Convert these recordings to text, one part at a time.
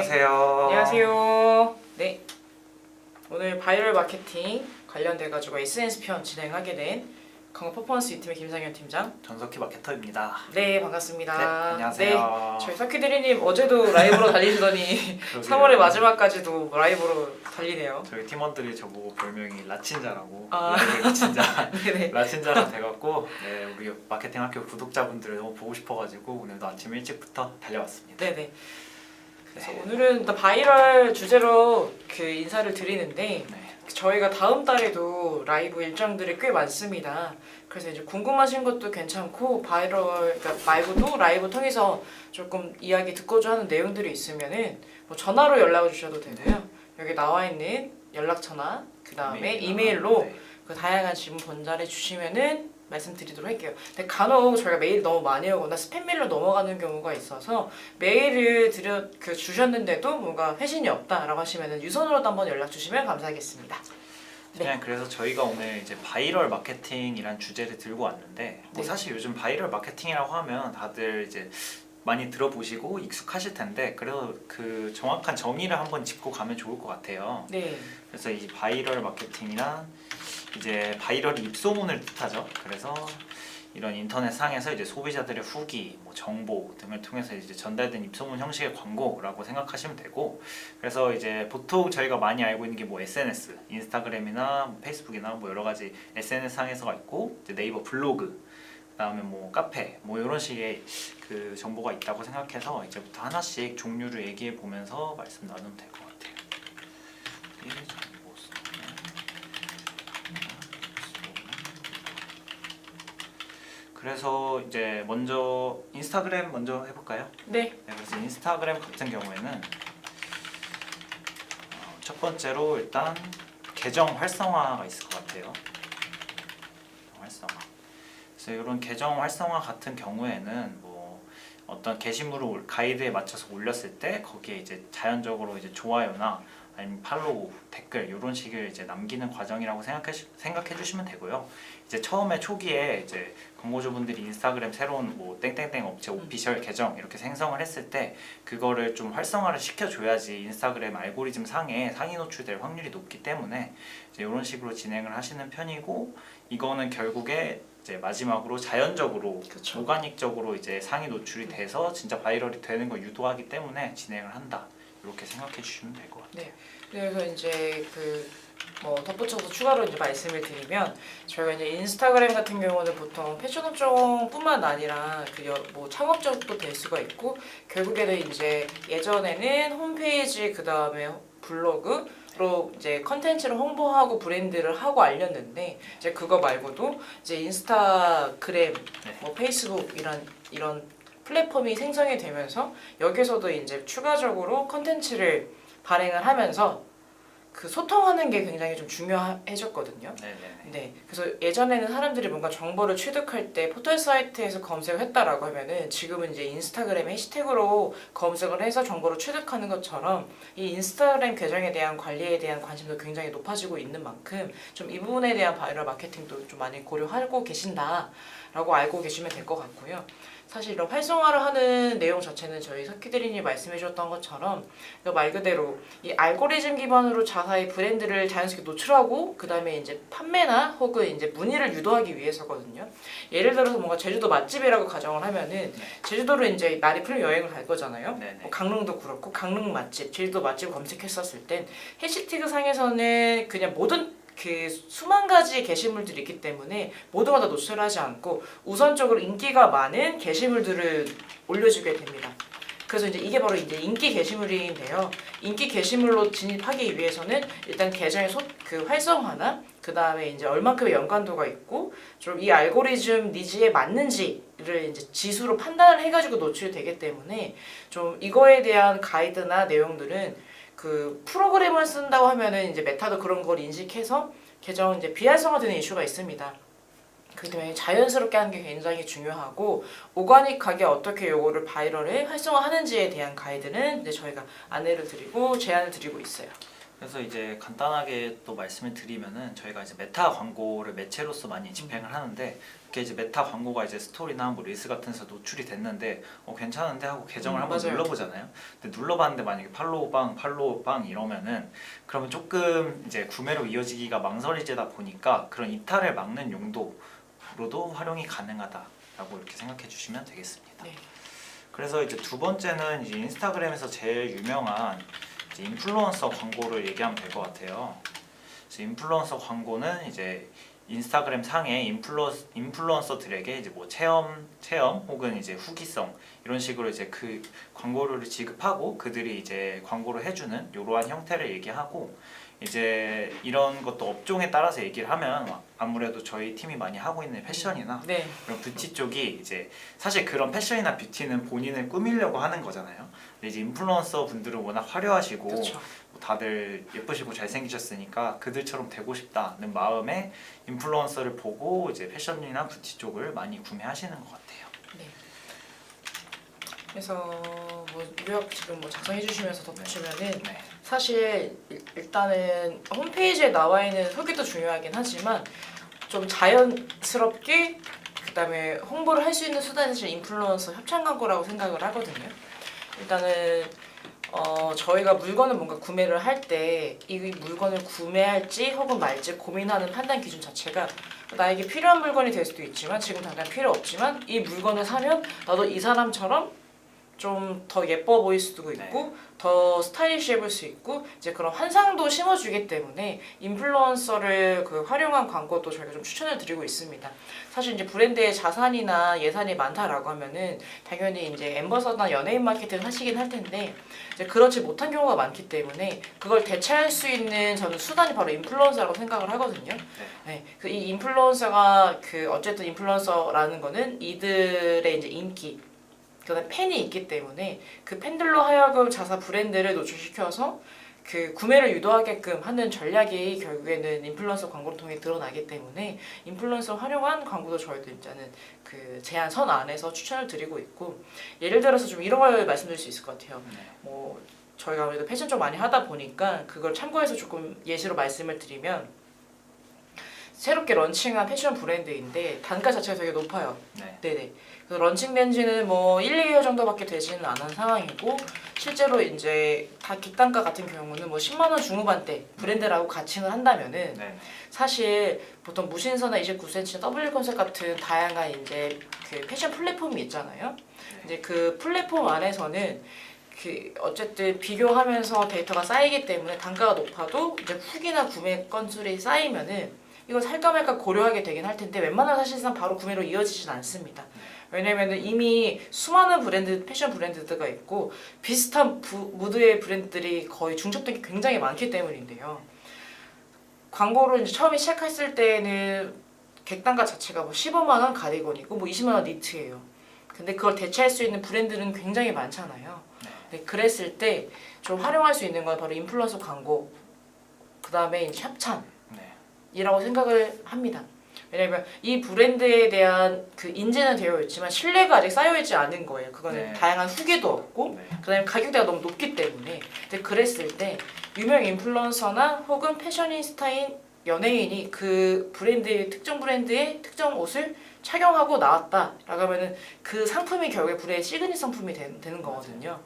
안녕하세요. 안녕하세요. 네, 오늘 바이럴 마케팅 관련돼 가지고 SNS 편 진행하게 된 강호 퍼포먼스 2팀의 김상현 팀장. 전석희 마케터입니다. 네, 반갑습니다. 네, 안녕하세요. 저희 석희 대리님 어제도 라이브로 달리시더니 3월의 마지막까지도 라이브로 달리네요. 저희 팀원들이 저보고 별명이 라친자라고. 아. 라친자. 네네. 라친자가 돼갖고 네, 우리 마케팅 학교 구독자분들을 너무 보고 싶어가지고 오늘도 아침 일찍부터 달려왔습니다. 네네. 그래서 오늘은 일단 바이럴 주제로 그 인사를 드리는데 네. 저희가 다음 달에도 라이브 일정들이 꽤 많습니다. 그래서 이제 궁금하신 것도 괜찮고 바이럴 그러니까 말고도 라이브 통해서 조금 이야기 듣고자 하는 내용들이 있으면은 뭐 전화로 연락을 주셔도 되고요. 여기 나와 있는 연락처나 그 다음에 이메일로 네. 그 다양한 질문 전달해 주시면은 말씀드리도록 할게요. 근데 간혹 저희가 메일 너무 많이 오거나 스팸 메일로 넘어가는 경우가 있어서 메일을 주셨는데도 뭔가 회신이 없다라고 하시면은 유선으로도 한번 연락 주시면 감사하겠습니다. 그냥 그래서 저희가 오늘 이제 바이럴 마케팅이란 주제를 들고 왔는데 뭐 네. 사실 요즘 바이럴 마케팅이라고 하면 다들 이제 많이 들어보시고 익숙하실 텐데 그래도 그 정확한 정의를 한번 짚고 가면 좋을 것 같아요. 네. 그래서 이 바이럴 마케팅이란 이제 바이럴이 입소문을 뜻하죠. 그래서 이런 인터넷 상에서 이제 소비자들의 후기, 뭐 정보 등을 통해서 이제 전달된 입소문 형식의 광고라고 생각하시면 되고, 그래서 이제 보통 저희가 많이 알고 있는 게 뭐 SNS, 인스타그램이나 뭐 페이스북이나 뭐 여러 가지 SNS 상에서가 있고, 이제 네이버 블로그, 그다음에 뭐 카페, 뭐 이런 식의 그 정보가 있다고 생각해서 이제부터 하나씩 종류를 얘기해 보면서 말씀 나누면 될 것 같아요. 그래서 이제 먼저 인스타그램 먼저 해볼까요? 네. 그래서 인스타그램 같은 경우에는 첫 번째로 일단 계정 활성화가 있을 것 같아요. 활성화. 그래서 이런 계정 활성화 같은 경우에는 뭐 어떤 게시물을 가이드에 맞춰서 올렸을 때 거기에 이제 자연적으로 이제 좋아요나 아니면 팔로우, 댓글 이런 식을 이제 남기는 과정이라고 생각해 주시면 되고요. 이제 처음에 초기에 이제 광고주분들이 인스타그램 새로운 뭐 땡땡땡 업체 오피셜 계정 이렇게 생성을 했을 때 그거를 좀 활성화를 시켜줘야지 인스타그램 알고리즘 상에 상위 노출될 확률이 높기 때문에 이제 이런 식으로 진행을 하시는 편이고, 이거는 결국에 이제 마지막으로 자연적으로 그쵸. 오가닉적으로 이제 상위 노출이 돼서 진짜 바이럴이 되는 걸 유도하기 때문에 진행을 한다. 이렇게 생각해 주시면 될 것 같아요. 네. 그래서 이제 뭐 덧붙여서 추가로 이제 말씀을 드리면 저희가 이제 인스타그램 같은 경우는 보통 패션 업종뿐만 아니라 뭐 창업적도 될 수가 있고, 결국에는 이제 예전에는 홈페이지 그 다음에 블로그로 이제 컨텐츠를 홍보하고 브랜드를 하고 알렸는데, 이제 그거 말고도 이제 인스타그램, 뭐 페이스북 이런 플랫폼이 생성이 되면서 여기서도 이제 추가적으로 컨텐츠를 발행을 하면서 그 소통하는 게 굉장히 좀 중요해졌거든요. 네네네. 네, 그래서 예전에는 사람들이 뭔가 정보를 취득할 때 포털 사이트에서 검색을 했다라고 하면은 지금은 이제 인스타그램 해시태그로 검색을 해서 정보를 취득하는 것처럼 이 인스타그램 계정에 대한 관리에 대한 관심도 굉장히 높아지고 있는 만큼 좀 이 부분에 대한 바이럴 마케팅도 좀 많이 고려하고 계신다라고 알고 계시면 될 것 같고요. 사실 이런 활성화를 하는 내용 자체는 저희 석희 대리님이 말씀해 주셨던 것처럼 말 그대로 이 알고리즘 기반으로 자사의 브랜드를 자연스럽게 노출하고 그 다음에 이제 판매나 혹은 이제 문의를 유도하기 위해서거든요. 예를 들어서 뭔가 제주도 맛집이라고 가정을 하면은 제주도로 이제 날이 풀리면 여행을 갈 거잖아요. 뭐 강릉도 그렇고 강릉 맛집, 제주도 맛집 검색했었을 땐 해시태그 상에서는 그냥 모든 그 수만 가지 게시물들이 있기 때문에 모두가 다 노출하지 않고 우선적으로 인기가 많은 게시물들을 올려주게 됩니다. 그래서 이제 이게 바로 이제 인기 게시물인데요. 인기 게시물로 진입하기 위해서는 일단 계정의 그 활성화나 그 다음에 이제 얼만큼의 연관도가 있고 좀 이 알고리즘 니즈에 맞는지를 이제 지수로 판단을 해가지고 노출이 되기 때문에 좀 이거에 대한 가이드나 내용들은 그 프로그램을 쓴다고 하면은 이제 메타도 그런 걸 인식해서 계정 이제 비활성화되는 이슈가 있습니다. 그렇기 때문에 자연스럽게 하는 게 굉장히 중요하고, 오가닉하게 어떻게 요거를 바이럴에 활성화하는지에 대한 가이드는 이제 저희가 안내를 드리고 제안을 드리고 있어요. 그래서 이제 간단하게 또 말씀을 드리면은 저희가 이제 메타 광고를 매체로서 많이 집행을 하는데 그게 이제 메타 광고가 이제 스토리나 뭐 릴스 같은 데서 노출이 됐는데 괜찮은데 하고 계정을 한번 맞아요. 눌러보잖아요. 근데 눌러봤는데 만약에 팔로우 빵 이러면은 그러면 조금 이제 구매로 이어지기가 망설이지다 보니까 그런 이탈을 막는 용도로도 활용이 가능하다라고 이렇게 생각해 주시면 되겠습니다. 네. 그래서 이제 두 번째는 이제 인스타그램에서 제일 유명한 이제 인플루언서 광고를 얘기하면 될 것 같아요. 그래서 인플루언서 광고는 이제 인스타그램 상의 인플루언서들에게 이제 뭐 체험 혹은 이제 후기성 이런 식으로 이제 그 광고료를 지급하고 그들이 이제 광고를 해주는 이러한 형태를 얘기하고 이제 이런 것도 업종에 따라서 얘기를 하면 아무래도 저희 팀이 많이 하고 있는 패션이나 네. 그런 뷰티 쪽이 이제 사실 그런 패션이나 뷰티는 본인을 꾸미려고 하는 거잖아요. 근데 이제 인플루언서 분들은 워낙 화려하시고 그렇죠. 다들 예쁘시고 잘생기셨으니까 그들처럼 되고 싶다는 마음에 인플루언서를 보고 이제 패션이나 뷰티 쪽을 많이 구매하시는 것 같아요. 네. 그래서 뭐 요약 지금 뭐 작성해 주시면서 덧붙이면은 네. 사실 일단은 홈페이지에 나와 있는 후기도 중요하긴 하지만 좀 자연스럽게 그다음에 홍보를 할 수 있는 수단이 사실 인플루언서 협찬 광고라고 생각을 하거든요. 일단은 저희가 물건을 뭔가 구매를 할 때 이 물건을 구매할지 혹은 말지 고민하는 판단 기준 자체가 나에게 필요한 물건이 될 수도 있지만 지금 당장 필요 없지만 이 물건을 사면 나도 이 사람처럼 좀 더 예뻐 보일 수도 있고 더 스타일리시해 보일 수 있고 이제 그런 환상도 심어주기 때문에 인플루언서를 그 활용한 광고도 저희가 좀 추천을 드리고 있습니다. 사실 이제 브랜드의 자산이나 예산이 많다라고 하면은 당연히 이제 앰버서더나 연예인 마케팅을 하시긴 할 텐데 이제 그렇지 못한 경우가 많기 때문에 그걸 대체할 수 있는 저는 수단이 바로 인플루언서라고 생각을 하거든요. 네, 그 이 인플루언서가 그 어쨌든 인플루언서라는 거는 이들의 이제 인기 그다음에 팬이 있기 때문에 그 팬들로 하여금 자사 브랜드를 노출시켜서 그 구매를 유도하게끔 하는 전략이 결국에는 인플루언서 광고를 통해 드러나기 때문에 인플루언서 활용한 광고도 저희도 일단은 그 제한 선 안에서 추천을 드리고 있고 예를 들어서 좀 이런 걸 말씀드릴 수 있을 것 같아요. 뭐 저희가 아무래도 패션 쪽 많이 하다 보니까 그걸 참고해서 조금 예시로 말씀을 드리면 새롭게 런칭한 패션 브랜드인데 단가 자체가 되게 높아요. 네. 네네. 그래서 런칭된 지는 뭐 1, 2개월 정도밖에 되지는 않은 상황이고 실제로 이제 다 객단가 같은 경우는 뭐 10만 원 중후반대 브랜드라고 가칭을 한다면은 네. 사실 보통 무신사나 29cm, W 컨셉 같은 다양한 이제 그 패션 플랫폼이 있잖아요. 이제 그 플랫폼 안에서는 그 어쨌든 비교하면서 데이터가 쌓이기 때문에 단가가 높아도 이제 후기나 구매 건수를 쌓이면은 이걸 살까 말까 고려하게 되긴 할 텐데 웬만하면 사실상 바로 구매로 이어지진 않습니다. 왜냐면은 이미 수많은 브랜드, 패션 브랜드가 있고 비슷한 무드의 브랜드들이 거의 중첩된 게 굉장히 많기 때문인데요. 광고를 이제 처음에 시작했을 때는 객단가 자체가 뭐 15만 원 가디건이고 뭐 20만 원 니트예요. 근데 그걸 대체할 수 있는 브랜드는 굉장히 많잖아요. 네, 그랬을 때 좀 활용할 수 있는 건 바로 인플루언서 광고, 그 다음에 이제 협찬. 이라고 생각을 합니다. 왜냐면 이 브랜드에 대한 그 인지는 되어 있지만 신뢰가 아직 쌓여 있지 않은 거예요. 그거는 다양한 후기도 없고 그다음에 가격대가 너무 높기 때문에. 근데 그랬을 때 유명 인플루언서나 혹은 패셔니스타인 연예인이 그 브랜드의 특정 브랜드의 특정 옷을 착용하고 나왔다라고 하면은 그 상품이 결국에 브랜드의 시그니처 상품이 되는 거거든요.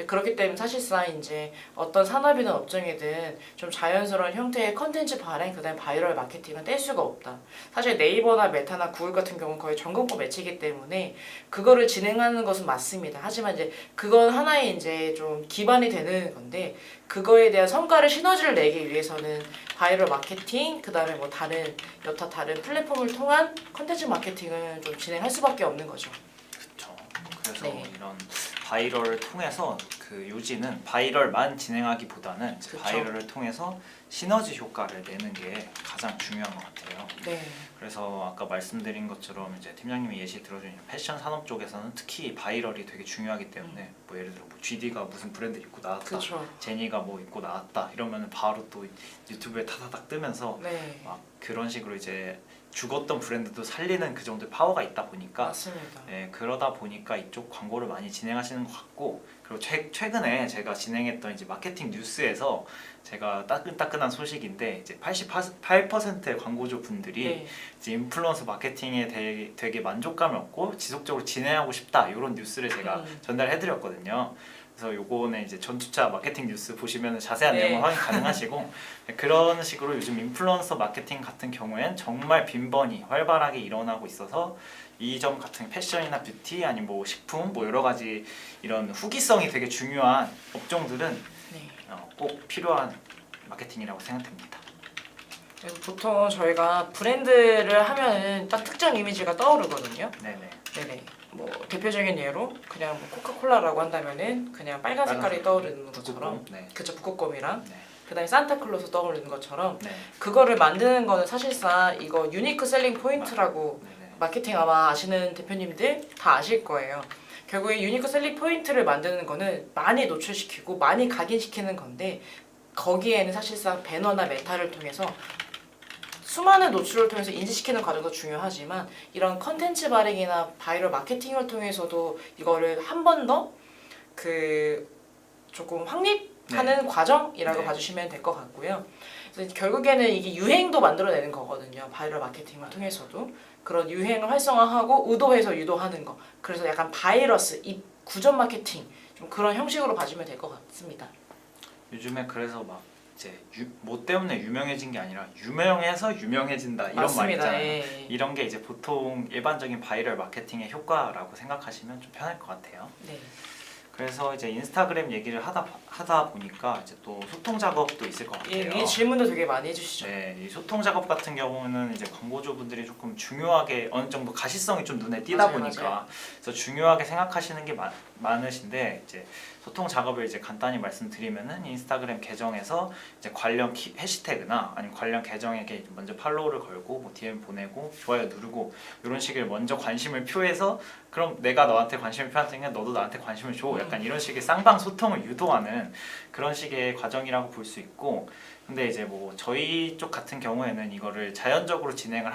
그렇기 때문에 사실상 이제 어떤 산업이든 업종이든 좀 자연스러운 형태의 컨텐츠 발행 그다음에 바이럴 마케팅은 뗄 수가 없다. 사실 네이버나 메타나 구글 같은 경우는 거의 전국구 매체이기 때문에 그거를 진행하는 것은 맞습니다. 하지만 이제 그건 하나의 이제 좀 기반이 되는 건데 그거에 대한 성과를 시너지를 내기 위해서는 바이럴 마케팅 그다음에 뭐 다른 여타 다른 플랫폼을 통한 컨텐츠 마케팅을 좀 진행할 수밖에 없는 거죠. 그렇죠. 그래서 이런 바이럴을 통해서 그 유지는 바이럴만 진행하기보다는 바이럴을 통해서 시너지 효과를 내는 게 가장 중요한 것 같아요. 네. 그래서 아까 말씀드린 것처럼 이제 팀장님이 예시 들어준 패션 산업 쪽에서는 특히 바이럴이 되게 중요하기 때문에 뭐 예를 들어 뭐 GD가 무슨 브랜드 입고 나왔다, 그쵸. 제니가 뭐 입고 나왔다 이러면은 바로 또 유튜브에 타다닥 뜨면서 막 그런 식으로 이제 죽었던 브랜드도 살리는 그 정도의 파워가 있다 보니까 맞습니다. 그러다 보니까 이쪽 광고를 많이 진행하시는 것 같고, 그리고 최근에 제가 진행했던 이제 마케팅 뉴스에서 제가 따끈따끈한 소식인데 이제 88%의 광고주 분들이 네. 이제 인플루언서 마케팅에 되게 만족감을 얻고 지속적으로 진행하고 싶다, 이런 뉴스를 제가 전달해드렸거든요. 그래서 요거는 이제 전투차 마케팅 뉴스 보시면 자세한 네. 내용을 확인 가능하시고 그런 식으로 요즘 인플루언서 마케팅 같은 경우엔 정말 빈번히 활발하게 일어나고 있어서 이 점 같은 패션이나 뷰티 아니면 뭐 식품 뭐 여러 가지 이런 후기성이 되게 중요한 업종들은 네. 꼭 필요한 마케팅이라고 생각됩니다. 그래서 보통 저희가 브랜드를 하면은 딱 특정 이미지가 떠오르거든요. 네네. 네네. 뭐 대표적인 예로 그냥 뭐 코카콜라라고 한다면은 그냥 빨간 색깔이 떠오르는 것처럼, 네. 그쵸, 북극곰이랑 네. 그다음에 산타클로스 떠오르는 것처럼 네. 그거를 만드는 거는 사실상 이거 유니크 셀링 포인트라고 네네. 마케팅 아마 아시는 대표님들 다 아실 거예요. 결국에 유니크 셀링 포인트를 만드는 거는 많이 노출시키고 많이 각인시키는 건데 거기에는 사실상 배너나 메타를 통해서 수많은 노출을 통해서 인지시키는 과정도 중요하지만 이런 컨텐츠 발행이나 바이럴 마케팅을 통해서도 이거를 한 번 더 그 조금 확립하는 과정이라고 네. 봐주시면 될 것 같고요. 그래서 결국에는 이게 유행도 만들어내는 거거든요. 바이럴 마케팅을 통해서도 그런 유행을 활성화하고 의도해서 유도하는 거. 그래서 약간 바이러스, 이 구전 마케팅 좀 그런 형식으로 봐주면 될 것 같습니다. 요즘에 그래서 막 이제 뭐 때문에 유명해진 게 아니라 유명해서 유명해진다 이런 말 맞습니다. 있잖아요. 예. 이런 게 이제 보통 일반적인 바이럴 마케팅의 효과라고 생각하시면 좀 편할 것 같아요. 네. 그래서 이제 인스타그램 얘기를 하다 보니까 이제 또 소통 작업도 있을 것 같아요. 이 질문도 되게 많이 해주시죠. 네, 이 소통 작업 같은 경우는 이제 광고주분들이 조금 중요하게 어느 정도 가시성이 좀 눈에 띄다 맞아요, 보니까 맞아요. 그래서 중요하게 생각하시는 게 많으신데 이제 소통 작업을 이제 간단히 말씀드리면은 인스타그램 계정에서 이제 관련 해시태그나 아니면 관련 계정에게 먼저 팔로우를 걸고 뭐 DM 보내고 좋아요 누르고 이런 식의 먼저 관심을 표해서 그럼 내가 너한테 관심을 표한테니까 너도 나한테 관심을 줘, 약간 이런 식의 쌍방 소통을 유도하는 그런 식의 과정이라고 볼 수 있고, 근데 이제 뭐 저희 쪽 같은 경우에는 이거를 자연적으로 진행을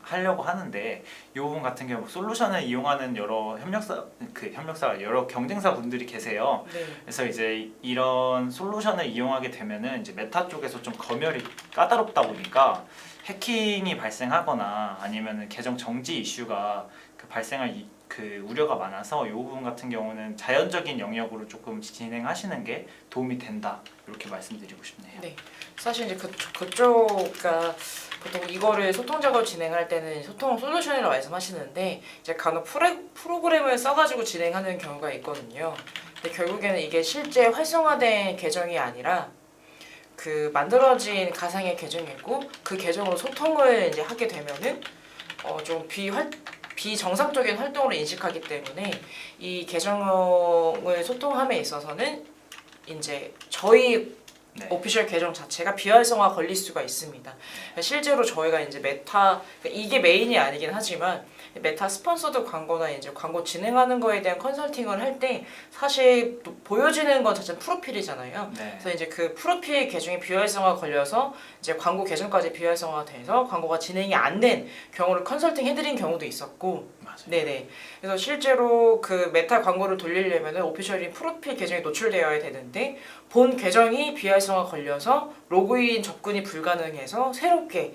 하려고 하는데 이 부분 같은 경우 솔루션을 이용하는 여러 협력사 여러 경쟁사 분들이 계세요. 네. 그래서 이제 이런 솔루션을 이용하게 되면은 이제 메타 쪽에서 좀 검열이 까다롭다 보니까 해킹이 발생하거나 아니면은 계정 정지 이슈가 발생할 그 우려가 많아서 이 부분 같은 경우는 자연적인 영역으로 조금 진행하시는 게 도움이 된다, 이렇게 말씀드리고 싶네요. 네. 사실 이제 그러니까 보통 이거를 소통 작업을 진행할 때는 소통 솔루션이라고 말씀하시는데 이제 간혹 프로그램을 써가지고 진행하는 경우가 있거든요. 근데 결국에는 이게 실제 활성화된 계정이 아니라 그 만들어진 가상의 계정이고 그 계정으로 소통을 이제 하게 되면은 좀 비정상적인 활동으로 인식하기 때문에 이 계정을 소통함에 있어서는 이제 저희 네. 오피셜 계정 자체가 비활성화 걸릴 수가 있습니다. 실제로 저희가 이제 메타, 이게 메인이 아니긴 하지만 메타 스폰서드 광고나 이제 광고 진행하는 거에 대한 컨설팅을 할 때 사실 보여지는 건 자체는 프로필이잖아요. 네. 그래서 이제 그 프로필 계정이 비활성화 걸려서 이제 광고 계정까지 비활성화 돼서 광고가 진행이 안 된 경우를 컨설팅 해드린 경우도 있었고, 맞아요. 네네. 그래서 실제로 그 메타 광고를 돌리려면 오피셜인 프로필 계정이 노출되어야 되는데 본 계정이 비활성화 걸려서 로그인 접근이 불가능해서 새롭게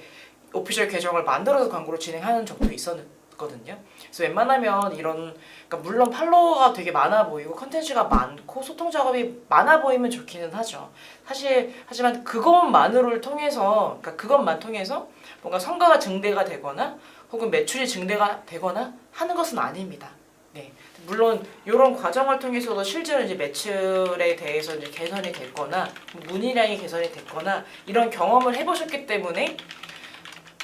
오피셜 계정을 만들어서 광고를 진행하는 적도 있었거든요. 그래서 웬만하면 이런, 그러니까 물론 팔로워가 되게 많아 보이고 컨텐츠가 많고 소통 작업이 많아 보이면 좋기는 하죠. 하지만 그것만을 통해서, 그러니까 그것만 통해서 뭔가 성과가 증대가 되거나 혹은 매출이 증대가 되거나 하는 것은 아닙니다. 네. 물론 이런 과정을 통해서도 실제로 이제 매출에 대해서 이제 개선이 됐거나 문의량이 개선이 됐거나 이런 경험을 해보셨기 때문에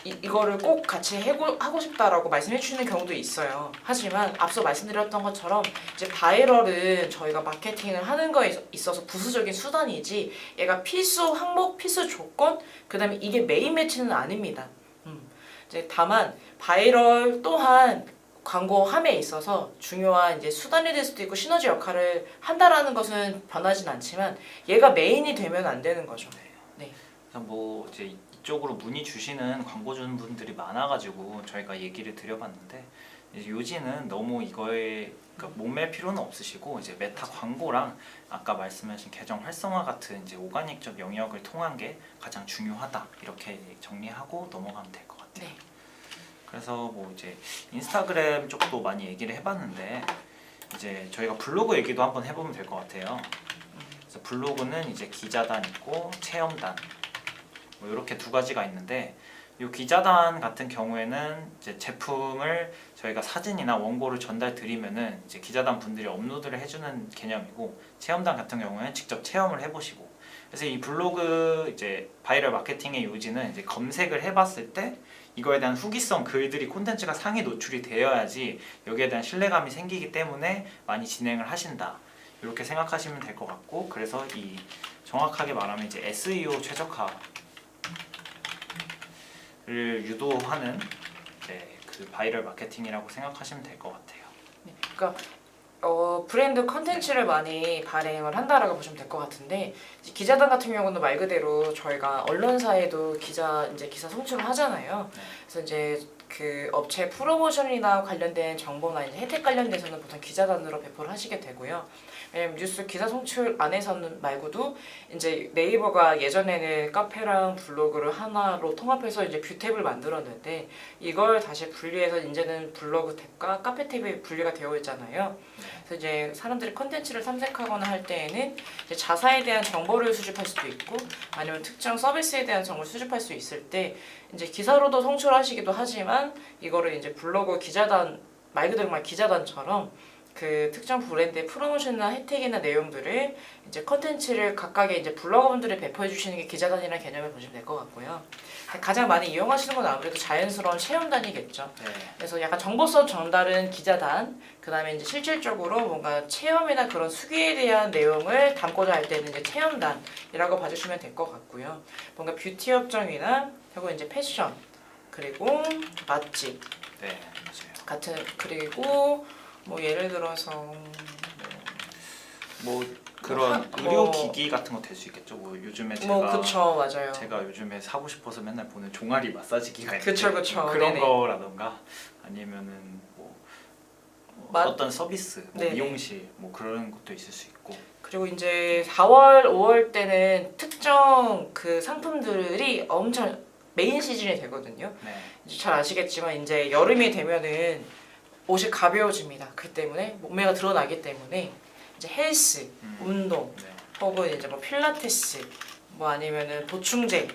이거를 꼭 같이 하고 싶다라고 말씀해 주시는 경우도 있어요. 하지만 앞서 말씀드렸던 것처럼 이제 바이럴은 저희가 마케팅을 하는 거에 있어서 부수적인 수단이지 얘가 필수 항목, 필수 조건, 그다음에 이게 메인 매치는 아닙니다. 이제 다만 바이럴 또한 광고함에 있어서 중요한 이제 수단이 될 수도 있고 시너지 역할을 한다라는 것은 변하진 않지만 얘가 메인이 되면 안 되는 거죠. 네. 그래서 뭐 이제 이쪽으로 문의 주시는 광고주분들이 많아가지고 저희가 얘기를 드려봤는데 이제 요지는 너무 이거에 그러니까 목맬 필요는 없으시고 이제 메타 광고랑 아까 말씀하신 계정 활성화 같은 이제 오가닉적 영역을 통한 게 가장 중요하다 이렇게 정리하고 넘어가면 될 것 같아요. 네. 그래서 뭐 이제 인스타그램 쪽도 많이 얘기를 해봤는데 이제 저희가 블로그 얘기도 한번 해보면 될 것 같아요. 그래서 블로그는 이제 기자단 있고 체험단 뭐 이렇게 두 가지가 있는데 이 기자단 같은 경우에는 이제 제품을 저희가 사진이나 원고를 전달 드리면은 이제 기자단 분들이 업로드를 해주는 개념이고 체험단 같은 경우에는 직접 체험을 해보시고 그래서 이 블로그 이제 바이럴 마케팅의 요지는 이제 검색을 해봤을 때 이거에 대한 후기성 글들이 콘텐츠가 상위 노출이 되어야지 여기에 대한 신뢰감이 생기기 때문에 많이 진행을 하신다 이렇게 생각하시면 될 것 같고 그래서 이 정확하게 말하면 이제 SEO 최적화를 유도하는 그 바이럴 마케팅이라고 생각하시면 될 것 같아요. 네. 그러니까 브랜드 컨텐츠를 많이 발행을 한다라고 보시면 될 것 같은데 이제 기자단 같은 경우는 말 그대로 저희가 언론사에도 기사 송출을 하잖아요. 그래서 이제 그 업체 프로모션이나 관련된 정보나 이제 혜택 관련돼서는 보통 기자단으로 배포를 하시게 되고요. 왜냐면 뉴스 기사 송출 안에서는 말고도 이제 네이버가 예전에는 카페랑 블로그를 하나로 통합해서 이제 뷰탭을 만들었는데 이걸 다시 분리해서 이제는 블로그 탭과 카페 탭이 분리가 되어 있잖아요. 그래서 이제 사람들이 컨텐츠를 탐색하거나 할 때에는 이제 자사에 대한 정보를 수집할 수도 있고 아니면 특정 서비스에 대한 정보를 수집할 수 있을 때 이제 기사로도 송출하시기도 하지만 이거를 이제 블로그 기자단 말 그대로 말 기자단처럼 그 특정 브랜드의 프로모션이나 혜택이나 내용들을 이제 컨텐츠를 각각의 이제 블로거분들이 배포해 주시는 게 기자단이라는 개념을 보시면 될 것 같고요. 가장 많이 이용하시는 건 아무래도 자연스러운 체험단이겠죠. 네. 그래서 약간 정보성 전달은 기자단, 그다음에 이제 실질적으로 뭔가 체험이나 그런 수기에 대한 내용을 담고자 할 때는 이제 체험단이라고 봐주시면 될 것 같고요. 뭔가 뷰티 업종이나 혹은 이제 패션 그리고 맛집 네, 맞아요. 같은 그리고 뭐 예를 들어서 뭐 그런 의료기기 같은 거 될 수 있겠죠. 뭐 요즘에 그쵸 맞아요. 제가 요즘에 사고 싶어서 맨날 보는 종아리 마사지기가 있는데 그쵸 그런 네네. 거라던가 아니면은 뭐 어떤 서비스, 뭐 네네. 미용실 뭐 그런 것도 있을 수 있고 그리고 이제 4월, 5월 때는 특정 그 상품들이 엄청 메인 시즌이 되거든요. 네. 이제 잘 아시겠지만 이제 여름이 되면은 옷이 가벼워집니다. 그 때문에 몸매가 드러나기 때문에 이제 헬스, 운동, 네. 혹은 이제 뭐 필라테스, 뭐 아니면은 보충제,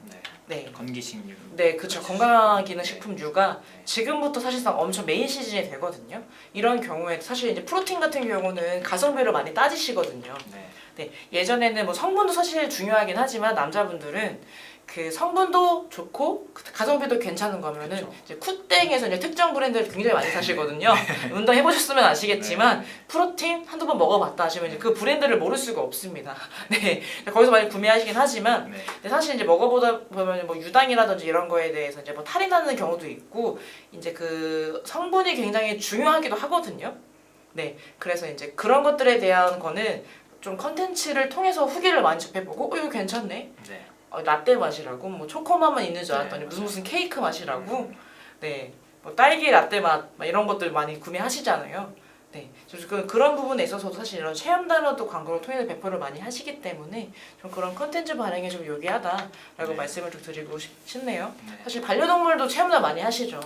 네. 네, 건기식류. 네, 그쵸. 건강기능식품류가 네. 지금부터 사실상 엄청 메인 시즌이 되거든요. 이런 경우에 사실 이제 프로틴 같은 경우는 가성비를 많이 따지시거든요. 네. 네, 예전에는 뭐 성분도 사실 중요하긴 하지만 남자분들은 그 성분도 좋고 가성비도 괜찮은 거면은 그쵸. 이제 쿠땡에서 이제 특정 브랜드를 굉장히 많이 사시거든요. 운동 해보셨으면 아시겠지만 네. 프로틴 한두 번 먹어봤다 하시면 이제 그 브랜드를 모를 수가 없습니다. 네, 거기서 많이 구매하시긴 하지만 네. 근데 사실 이제 먹어보다 보면 뭐 유당이라든지 이런 거에 대해서 이제 뭐 탈이 나는 경우도 있고 이제 그 성분이 굉장히 중요하기도 하거든요. 네, 그래서 이제 그런 것들에 대한 거는 좀 컨텐츠를 통해서 후기를 많이 접해보고 이거 괜찮네. 네. 라떼 맛이라고 뭐 초코맛만 있는 줄 알았더니 네, 무슨 케이크 맛이라고. 네, 뭐 딸기 라떼 맛 이런 것들 많이 구매하시잖아요. 네, 그래서 그런 부분에 있어서도 사실 이런 체험 단어도 광고를 통해서 배포를 많이 하시기 때문에 좀 그런 컨텐츠 발행에 좀 요기하다라고 네. 말씀을 좀 드리고 싶네요. 네. 사실 반려동물도 체험단 많이 하시죠.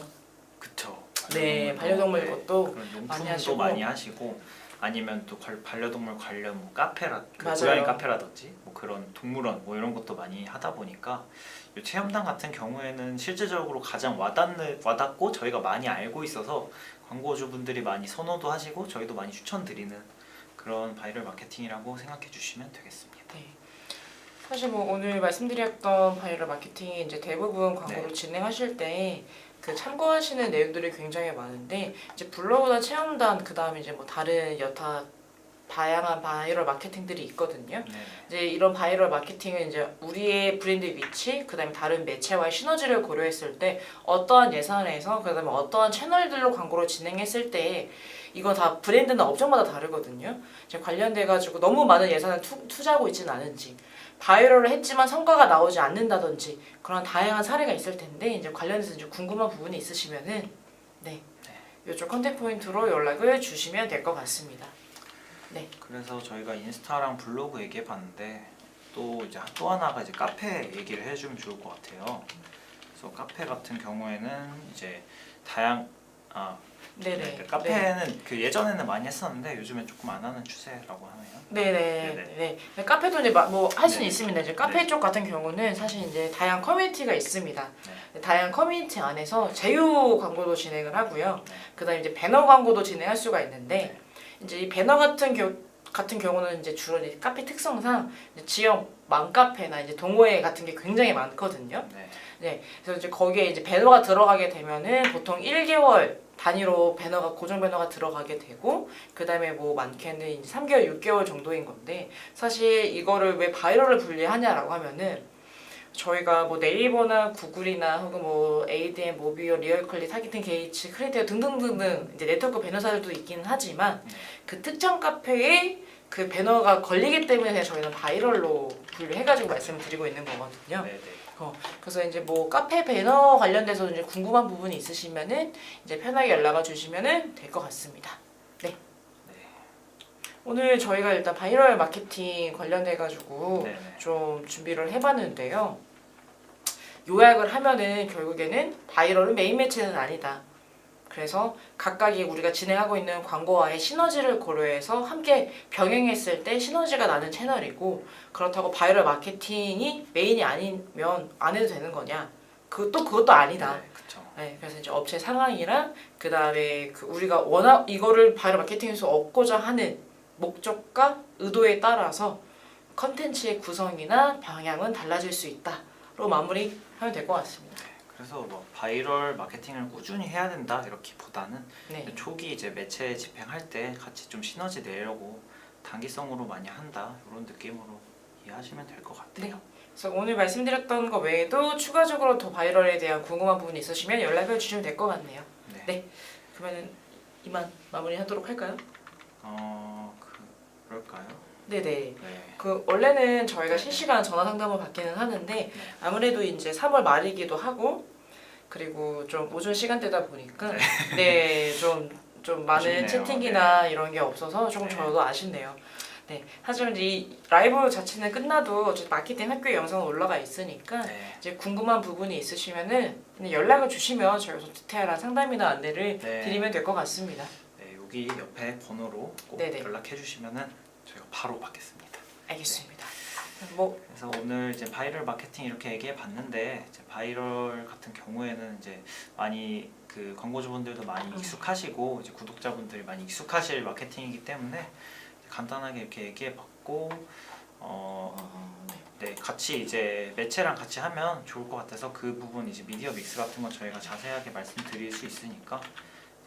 그쵸. 네, 반려동물 네. 것도 그런 많이 용품도 하시고. 많이 하시고 아니면 또 반려동물 관련 뭐 카페라 맞아요. 고양이 카페라든지 뭐 그런 동물원 뭐 이런 것도 많이 하다 보니까 이 체험단 같은 경우에는 실질적으로 가장 와닿고 저희가 많이 알고 있어서 광고주분들이 많이 선호도 하시고 저희도 많이 추천드리는 그런 바이럴 마케팅이라고 생각해 주시면 되겠습니다. 네. 사실 뭐 오늘 말씀드렸던 바이럴 마케팅이 이제 대부분 광고를 네. 진행하실 때 그 참고하시는 내용들이 굉장히 많은데 이제 블로그나 체험단 그다음에 이제 뭐 다른 여타 다양한 바이럴 마케팅들이 있거든요. 네. 이제 이런 바이럴 마케팅은 이제 우리의 브랜드 위치, 그다음에 다른 매체와의 시너지를 고려했을 때 어떠한 예산에서 그다음에 어떠한 채널들로 광고를 진행했을 때 이거 다 브랜드나 업종마다 다르거든요. 이제 관련돼 가지고 너무 많은 예산을 투자하고 있지는 않은지 바이럴을 했지만 성과가 나오지 않는다든지 그런 다양한 사례가 있을 텐데 이제 관련해서 이제 궁금한 부분이 있으시면은 네. 이쪽 컨택 포인트로 연락을 주시면 될 것 같습니다. 네. 그래서 저희가 인스타랑 블로그 얘기해 봤는데 또 이제 또 하나가 이제 카페 얘기를 해주면 좋을 것 같아요. 그래서 카페 같은 경우에는 이제 네네. 그 카페는 그 예전에는 많이 했었는데 요즘엔 조금 안 하는 추세라고 하네요. 네네. 네. 카페도 이제 뭐 할 수는 네. 있습니다. 이제 카페 네. 쪽 같은 경우는 사실 이제 다양한 커뮤니티가 있습니다. 네. 다양한 커뮤니티 안에서 제휴 광고도 진행을 하고요. 네. 그다음에 이제 배너 광고도 진행할 수가 있는데 네. 이제 이 배너 같은 경우는 이제 주로 이제 카페 특성상 이제 지역 맘카페나 이제 동호회 같은 게 굉장히 많거든요. 네. 네, 그래서 이제 거기에 이제 배너가 들어가게 되면은 보통 1개월 단위로 고정 배너가 들어가게 되고 그다음에 뭐 많게는 이제 3개월, 6개월 정도인 건데 사실 이거를 왜 바이럴을 분리하냐라고 하면은 저희가 뭐 네이버나 구글이나 혹은 뭐 ADM, 모비오, 리얼클릭, 타깃팅 게이츠, 크리에이티브 등등등등 이제 네트워크 배너사들도 있기는 하지만 그 특정 카페에 그 배너가 걸리기 때문에 그냥 저희는 바이럴로 분류해가지고 말씀을 드리고 있는 거거든요. 네. 그래서 이제 뭐 카페 배너 관련돼서 이제 궁금한 부분이 있으시면은 이제 편하게 연락을 주시면은 될 것 같습니다. 네. 오늘 저희가 일단 바이럴 마케팅 관련돼가지고 네. 좀 준비를 해봤는데요. 요약을 하면은 결국에는 바이럴은 메인 매체는 아니다. 그래서 각각이 우리가 진행하고 있는 광고와의 시너지를 고려해서 함께 병행했을 때 시너지가 나는 채널이고 그렇다고 바이럴 마케팅이 메인이 아니면 안 해도 되는 거냐? 그것도 아니다. 네. 그렇죠. 네, 그래서 이제 업체 상황이랑 그 다음에 우리가 워낙 이거를 바이럴 마케팅에서 얻고자 하는 목적과 의도에 따라서 컨텐츠의 구성이나 방향은 달라질 수 있다로 마무리하면 될 것 같습니다. 그래서 뭐 바이럴 마케팅을 꾸준히 해야 된다 이렇게보다는 네. 초기 이제 매체 집행할 때 같이 좀 시너지 내려고 단기성으로 많이 한다 이런 느낌으로 이해하시면 될 것 같아요. 네. 그래서 오늘 말씀드렸던 거 외에도 추가적으로 더 바이럴에 대한 궁금한 부분이 있으시면 연락을 주시면 될 것 같네요. 네. 그러면은 이만 마무리하도록 할까요? 그럴까요? 네네. 네. 원래는 저희가 실시간 전화 상담을 받기는 하는데 아무래도 이제 3월 말이기도 하고 그리고 좀 오전 시간대다 보니까 좀 많은 아쉽네요. 채팅이나 이런 게 없어서 조금 네. 저도 아쉽네요. 네. 하지만 이 라이브 자체는 끝나도 어쨌든 마케팅 학교 영상은 올라가 있으니까 네. 이제 궁금한 부분이 있으시면은 그냥 연락을 주시면 저희가 좀 디테일한 상담이나 안내를 네. 드리면 될 것 같습니다. 네, 여기 옆에 번호로 꼭 네네. 연락해 주시면은 저희가 바로 받겠습니다. 알겠습니다. 뭐 그래서 오늘 이제 바이럴 마케팅 이렇게 얘기해 봤는데 이제 바이럴 같은 경우에는 이제 많이 그 광고주분들도 많이 익숙하시고 이제 구독자분들이 많이 익숙하실 마케팅이기 때문에 간단하게 이렇게 얘기해 봤고 네, 같이 이제 매체랑 같이 하면 좋을 것 같아서 그 부분 이제 미디어 믹스 같은 건 저희가 자세하게 말씀드릴 수 있으니까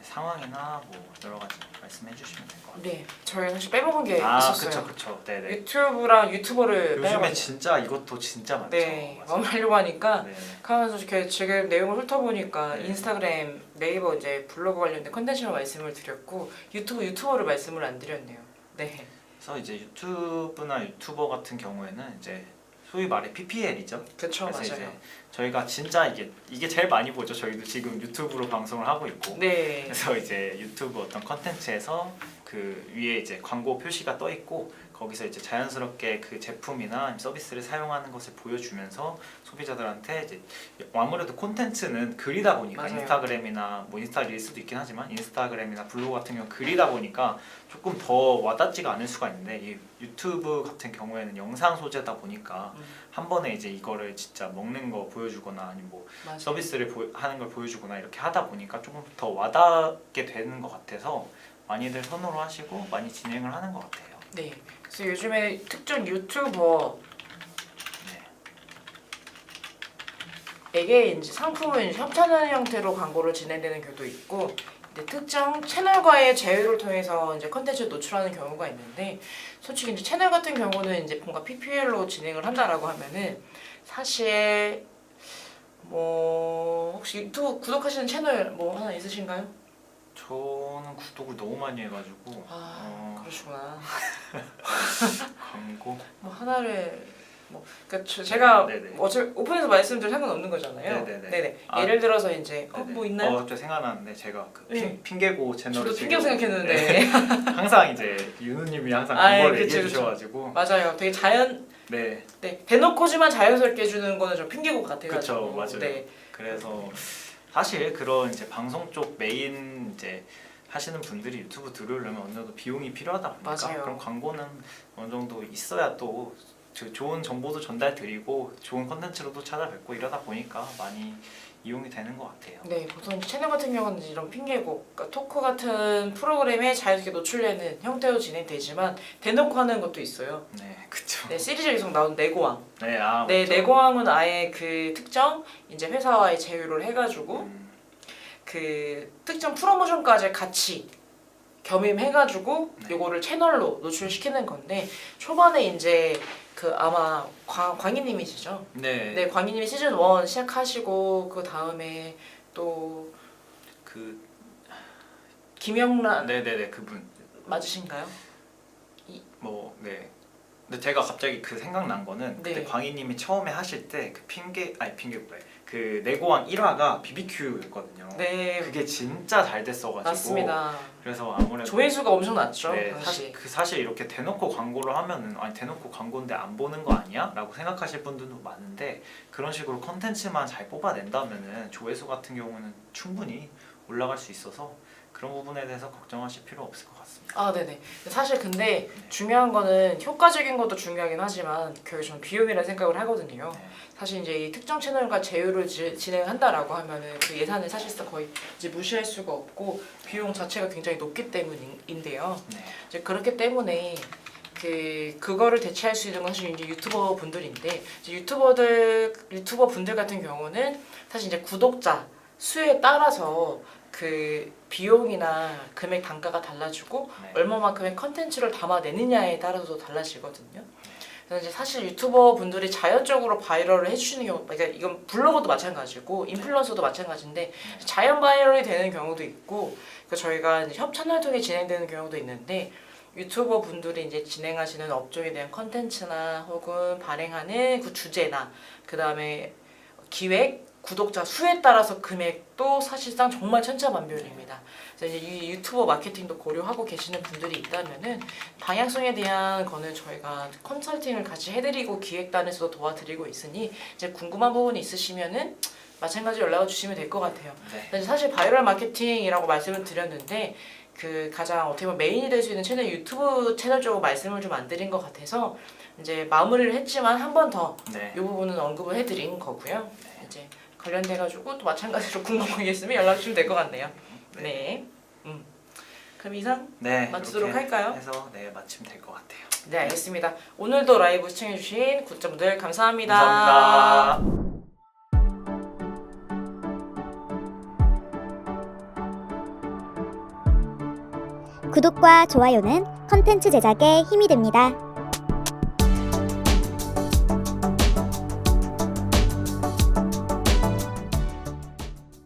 상황이나 뭐 여러 가지 말씀해 주시면 될 것 같아요. 네, 저희가 사실 빼먹은 게 있었어요. 그쵸. 네네. 유튜브랑 유튜버를 요즘에 빼먹었어요. 진짜 이것도 진짜 많죠. 네, 맞아요. 마무리하려고 하니까 네. 하면서 이렇게 지금 내용을 훑어보니까 네. 인스타그램, 네이버 이제 블로그 관련된 컨텐츠로 말씀을 드렸고 유튜버를 말씀을 안 드렸네요. 네, 그래서 이제 유튜브나 유튜버 같은 경우에는 이제 소위 말해 PPL이죠. 그쵸, 그래서 이제 맞아요. 저희가 진짜 이게 제일 많이 보죠. 저희도 지금 유튜브로 방송을 하고 있고. 네, 그래서 이제 유튜브 어떤 컨텐츠에서 그 위에 이제 광고 표시가 떠 있고 거기서 이제 자연스럽게 그 제품이나 서비스를 사용하는 것을 보여주면서 소비자들한테 이제 아무래도 콘텐츠는 글이다 보니까 맞아요. 인스타그램이나 뭐 인스타 릴스도 있긴 하지만 인스타그램이나 블로그 같은 경우 글이다 보니까 조금 더 와닿지가 않을 수가 있는데 이 유튜브 같은 경우에는 영상 소재다 보니까 한 번에 이제 이거를 진짜 먹는 거 보여주거나 아니면 뭐 맞아요. 서비스를 하는 걸 보여주거나 이렇게 하다 보니까 조금 더 와닿게 되는 것 같아서 많이들 선호를 하시고 많이 진행을 하는 것 같아요. 네, 그래서 요즘에 특정 유튜버 네. 에게 이제 상품을 협찬하는 형태로 광고를 진행되는 경우도 있고 특정 채널과의 제휴를 통해서 이제 컨텐츠를 노출하는 경우가 있는데 솔직히 이제 채널 같은 경우는 이제 뭔가 PPL로 진행을 한다라고 하면은 사실 뭐 혹시 유튜브 구독하시는 채널 뭐 하나 있으신가요? 저는 구독을 너무 많이 해가지고 그러시구나. 광고 뭐 하나를 뭐 그러니까 제가 네네. 어차피 오픈해서 말씀드릴 상관없는 거잖아요. 네네네. 네네. 아, 예를 들어서 이제 네네. 뭐 있나요? 갑자기 생각나는데 제가 그 네. 핑계고 채널을 저도 지금 핑계고 생각했는데 항상 이제 윤우님이 항상 아, 그걸 그치, 얘기해 그치. 주셔가지고 맞아요. 되게 네 대놓고지만 자연스럽게 해주는 거는 좀 핑계고 같아가지고. 그쵸, 맞아요. 네. 그래서 사실 그런 이제 방송 쪽 메인 이제 하시는 분들이 유튜브 들으려면 어느 정도 비용이 필요하다 보니까 맞아요. 그럼 광고는 어느 정도 있어야 또 좋은 정보도 전달 드리고 좋은 컨텐츠로도 찾아뵙고 이러다 보니까 많이 이용이 되는 것 같아요. 네, 보통 채널 같은 경우는 이런 핑계고, 그러니까 토크 같은 프로그램에 자연스럽게 노출되는 형태로 진행되지만 대놓고 하는 것도 있어요. 네, 그쵸. 네, 시리즈에 계속 나온 내고왕. 네, 네, 맞죠. 내고왕은 아예 그 특정 이제 회사와의 제휴를 해가지고 음, 그 특정 프로모션까지 같이 겸임해가지고 네. 요거를 채널로 노출시키는 건데 초반에 이제 그 아마 광희님이시죠? 네, 네, 광희님이 시즌 1 시작하시고 그 다음에 또 그 김영란 네네네 그분 맞으신가요? 뭐 네. 근데 제가 갑자기 그 생각난 거는 그때 네. 광희님이 처음에 하실 때 그 핑계 뭐래 그 내고왕 1화가 BBQ였거든요. 네, 그게 진짜 잘 됐어가지고 맞습니다. 그래서 아무래도 조회수가 엄청 낮죠. 네, 사실. 사실 이렇게 대놓고 광고를 하면은 아니 대놓고 광고인데 안 보는 거 아니야? 라고 생각하실 분들도 많은데 그런 식으로 컨텐츠만 잘 뽑아낸다면은 조회수 같은 경우는 충분히 올라갈 수 있어서 그런 부분에 대해서 걱정하실 필요 없을 것 같습니다. 아, 네네. 사실 근데 중요한 거는 효과적인 것도 중요하긴 하지만 그게 저는 비용이라는 생각을 하거든요. 네. 사실 이제 이 특정 채널과 제휴를 진행한다라고 하면은 그 예산을 사실상 거의 이제 무시할 수가 없고 비용 자체가 굉장히 높기 때문인데요. 네. 이제 그렇기 때문에 그거를 대체할 수 있는 것이 이제 유튜버 분들인데 이제 유튜버 분들 같은 경우는 사실 이제 구독자 수에 따라서 그 비용이나 금액 단가가 달라지고 네. 얼마만큼의 컨텐츠를 담아내느냐에 따라서도 달라지거든요. 그래서 이제 사실 유튜버 분들이 자연적으로 바이럴을 해주시는 경우, 그러니까 이건 블로거도 마찬가지고 인플루언서도 마찬가지인데 자연 바이럴이 되는 경우도 있고, 그 저희가 이제 협찬을 통해 진행되는 경우도 있는데 유튜버 분들이 이제 진행하시는 업종에 대한 컨텐츠나 혹은 발행하는 그 주제나 그 다음에 기획 구독자 수에 따라서 금액도 사실상 정말 천차만별입니다. 그래서 이제 이 유튜버 마케팅도 고려하고 계시는 분들이 있다면은 방향성에 대한 거는 저희가 컨설팅을 같이 해드리고 기획단에서도 도와드리고 있으니 이제 궁금한 부분이 있으시면은 마찬가지로 연락을 주시면 될 것 같아요. 네. 그래서 사실 바이럴 마케팅이라고 말씀을 드렸는데 그 가장 어떻게 보면 메인이 될 수 있는 채널 유튜브 채널 쪽으로 말씀을 좀 안 드린 것 같아서 이제 마무리를 했지만 한 번 더 이 네. 부분은 언급을 해드린 거고요. 이제 관련돼가지고 또 마찬가지로 궁금한 게 있으면 연락 주시면 될 것 같네요. 네. 그럼 이상 네. 마치도록 이렇게 할까요? 해서 네 마치면 될 것 같아요. 네, 알겠습니다. 오늘도 라이브 시청해주신 구독자분들 감사합니다. 감사합니다. 구독과 좋아요는 컨텐츠 제작에 힘이 됩니다.